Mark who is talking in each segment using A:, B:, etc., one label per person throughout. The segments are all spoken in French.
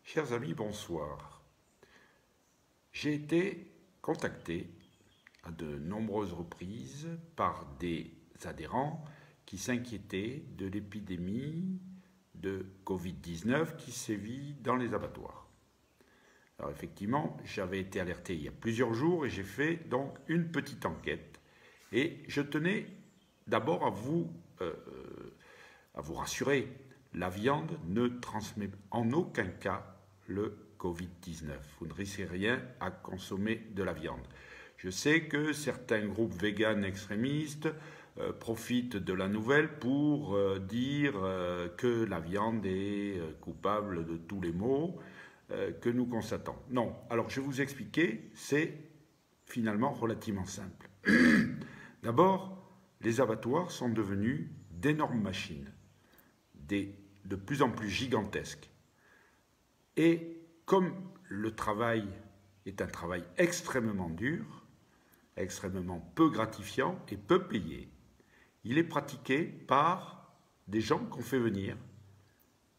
A: Chers amis, bonsoir. J'ai été contacté à de nombreuses reprises par des adhérents qui s'inquiétaient de l'épidémie de Covid-19 qui sévit dans les abattoirs. Alors effectivement, j'avais été alerté il y a plusieurs jours et j'ai fait donc une petite enquête. Et je tenais d'abord à vous rassurer, la viande ne transmet en aucun cas le Covid-19. Vous ne risquez rien à consommer de la viande. Je sais que certains groupes véganes extrémistes profitent de la nouvelle pour dire que la viande est coupable de tous les maux que nous constatons. Non, alors je vais vous expliquer, c'est finalement relativement simple. D'abord, les abattoirs sont devenus d'énormes machines, de plus en plus gigantesques. Et comme le travail est un travail extrêmement dur, extrêmement peu gratifiant et peu payé, il est pratiqué par des gens qu'on fait venir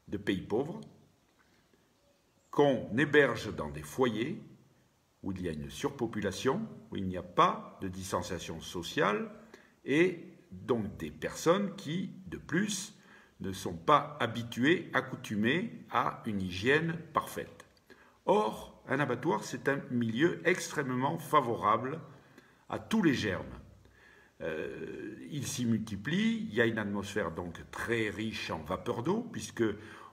A: de pays pauvres, qu'on héberge dans des foyers où il y a une surpopulation, où il n'y a pas de distanciation sociale et donc des personnes qui, de plus, ne sont pas habituées, accoutumées à une hygiène parfaite. Or, un abattoir, c'est un milieu extrêmement favorable à tous les germes. Ils s'y multiplient, il y a une atmosphère donc très riche en vapeur d'eau, puisque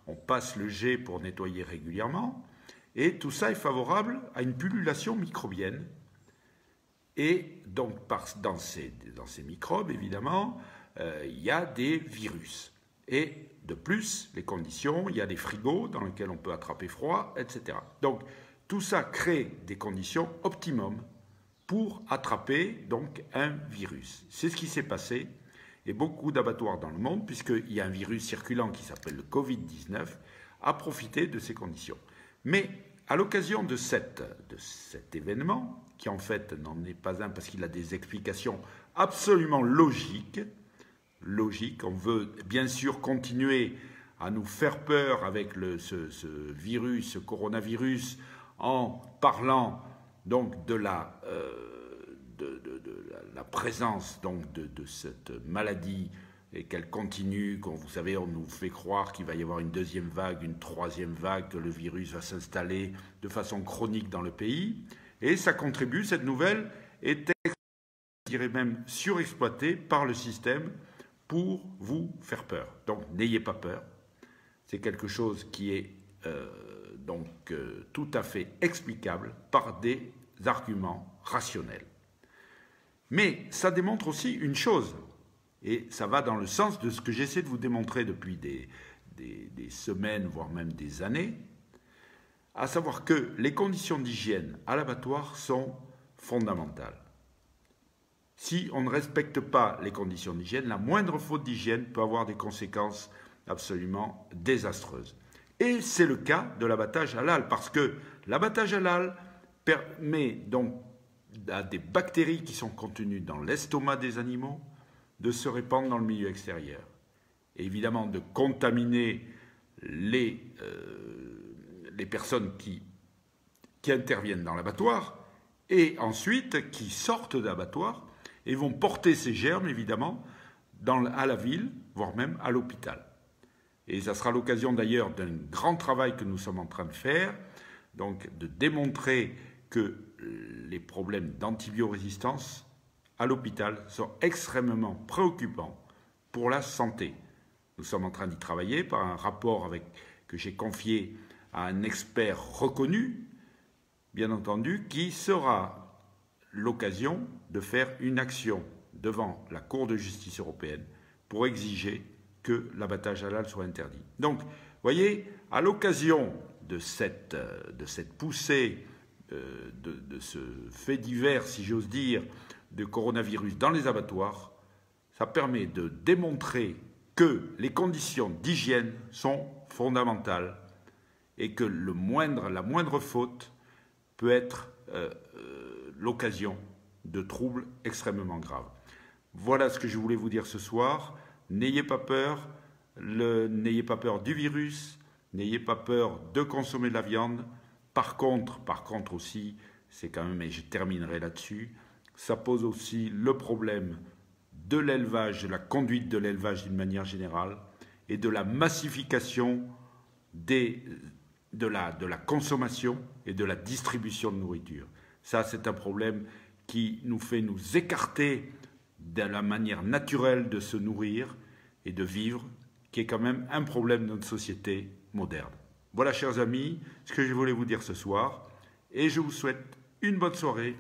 A: on passe le jet pour nettoyer régulièrement, et tout ça est favorable à une pullulation microbienne. Et donc, dans ces microbes, évidemment, il y a des virus. Et de plus, les conditions, il y a des frigos dans lesquels on peut attraper froid, etc. Donc, tout ça crée des conditions optimum pour attraper donc un virus. C'est ce qui s'est passé, et beaucoup d'abattoirs dans le monde, puisqu'il y a un virus circulant qui s'appelle le Covid-19, a profité de ces conditions. Mais à l'occasion de cet événement, qui en fait n'en est pas un parce qu'il a des explications absolument logiques, on veut bien sûr continuer à nous faire peur avec ce virus, ce coronavirus, en parlant donc de la présence donc de cette maladie et qu'elle continue, vous savez, on nous fait croire qu'il va y avoir une deuxième vague, une troisième vague, que le virus va s'installer de façon chronique dans le pays. Et ça contribue, cette nouvelle est, je dirais même, surexploitée par le système pour vous faire peur. Donc, n'ayez pas peur. C'est quelque chose qui est tout à fait explicable par des arguments rationnels. Mais ça démontre aussi une chose, et ça va dans le sens de ce que j'essaie de vous démontrer depuis des semaines, voire même des années, à savoir que les conditions d'hygiène à l'abattoir sont fondamentales. Si on ne respecte pas les conditions d'hygiène, la moindre faute d'hygiène peut avoir des conséquences absolument désastreuses. Et c'est le cas de l'abattage halal, parce que l'abattage halal permet donc à des bactéries qui sont contenues dans l'estomac des animaux de se répandre dans le milieu extérieur. Et évidemment de contaminer les personnes qui interviennent dans l'abattoir et ensuite qui sortent de l'abattoir et vont porter ces germes, évidemment, à la ville, voire même à l'hôpital. Et ça sera l'occasion d'ailleurs d'un grand travail que nous sommes en train de faire, donc de démontrer que les problèmes d'antibiorésistance à l'hôpital sont extrêmement préoccupants pour la santé. Nous sommes en train d'y travailler par un rapport que j'ai confié à un expert reconnu, bien entendu, qui sera l'occasion de faire une action devant la Cour de justice européenne pour exiger que l'abattage halal soit interdit. Donc, vous voyez, à l'occasion de cette poussée, de ce fait divers, si j'ose dire, de coronavirus dans les abattoirs, ça permet de démontrer que les conditions d'hygiène sont fondamentales et que la moindre faute peut être l'occasion de troubles extrêmement graves. Voilà ce que je voulais vous dire ce soir. N'ayez pas peur du virus, N'ayez pas peur de consommer de la viande. Par contre aussi, c'est quand même, et je terminerai là-dessus, ça pose aussi le problème de l'élevage, de la conduite de l'élevage d'une manière générale, et de la massification de la consommation et de la distribution de nourriture. Ça, c'est un problème qui nous fait nous écarter de la manière naturelle de se nourrir et de vivre, qui est quand même un problème de notre société moderne. Voilà, chers amis, ce que je voulais vous dire ce soir, et je vous souhaite une bonne soirée